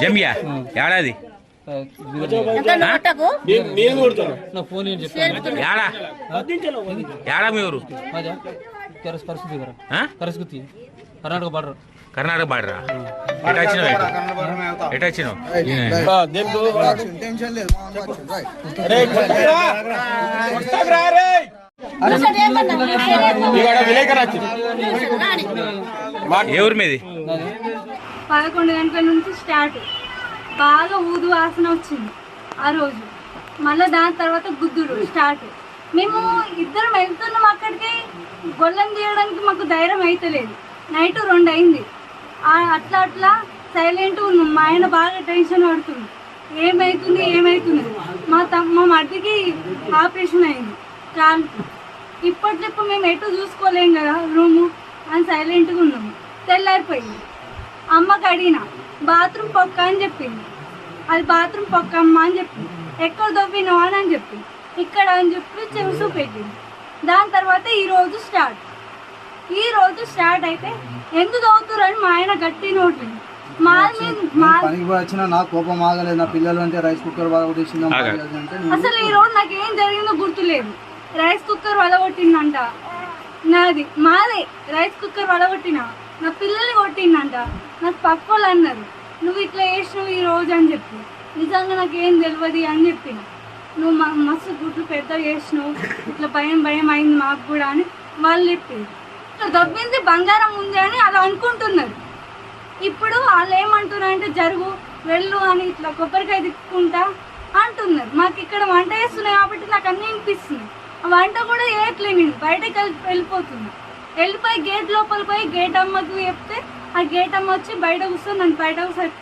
జంబియా ఏడాది ఏడా మీ ఊరు కర్ణాటక బార్డర్. కర్ణాటక బార్డరా? ఎటు వచ్చినావు? ఎటు వచ్చినావు? ఏ ఊరు మీది? 11 గంటల నుంచి స్టార్ట్. బాగా ఊదు వాసన వచ్చింది ఆ రోజు. మళ్ళీ దాని తర్వాత గుద్దుడు స్టార్ట్. మేము ఇద్దరం వెళ్తున్నాం అక్కడికి. గొల్లం తీయడానికి మాకు ధైర్యం అవుతలేదు. నైట్ 2 అయింది. అట్లా అట్లా సైలెంట్ ఉన్నాం. మా ఆయన బాగా టెన్షన్ పడుతుంది, ఏమవుతుంది. మా మధ్యకి ఆపరేషన్ అయింది కాలు. ఇప్పటిప్పుడు మేము ఎటు చూసుకోలేం కదా రూము అని సైలెంట్గా ఉన్నాము. తెల్లారిపోయింది. అమ్మకి అడిగిన బాత్రూమ్ పొక్క అని చెప్పింది. అది బాత్రూమ్ పొక్క అమ్మ అని చెప్పింది. ఎక్కడ దొవ్వినావా అని చెప్పింది. ఇక్కడ అని చెప్పి చెవుసు పెట్టింది. దాని తర్వాత ఈరోజు స్టార్ట్ అయితే ఎందుకు చదువుతారని మా ఆయన గట్టి నోట్లు. పనికి వచ్చిన నాకు కోపం ఆగలేదు. నా పిల్లలు అంటే రైస్ కుక్కర్ వలగొట్టింది. అసలు ఈ రోజు నాకు ఏం జరిగిందో గుర్తులేదు. రైస్ కుక్కర్ వలగొట్టిందంట. మాదే రైస్ కుక్కర్ వలగొట్టిన. నా పిల్లల్ని కొట్టిందంట. నాకు పక్కోళ్ళు అన్నారు నువ్వు ఇట్లా చేసినావు ఈ రోజు అని చెప్పి. నిజంగా నాకు ఏం తెలియదు అని చెప్పిన. నువ్వు మస్తు గుడ్లు పెద్ద చేసినావు, ఇట్లా భయం అయింది మాకు కూడా అని వాళ్ళు చెప్పింది. ఇట్లా దబ్బింది బంగారం ఉంది అని అలా అనుకుంటున్నారు. ఇప్పుడు వాళ్ళు ఏమంటున్నారు అంటే జరుగు వెళ్ళు అని ఇట్లా కొబ్బరికాయ తిప్పుకుంటా అంటున్నారు. మాకు ఇక్కడ వంట చేస్తున్నాయి కాబట్టి నాకు అన్నీ వినిపిస్తుంది. ఆ వంట కూడా చేయట్లేదు. నేను బయటకు వెళ్ళిపోయి గేట్ లోపల పోయి గేట్ అమ్మకు చెప్తే ఆ గేట్ అమ్మ వచ్చి బయట కూర్చొని నన్ను బయట కూర్చొని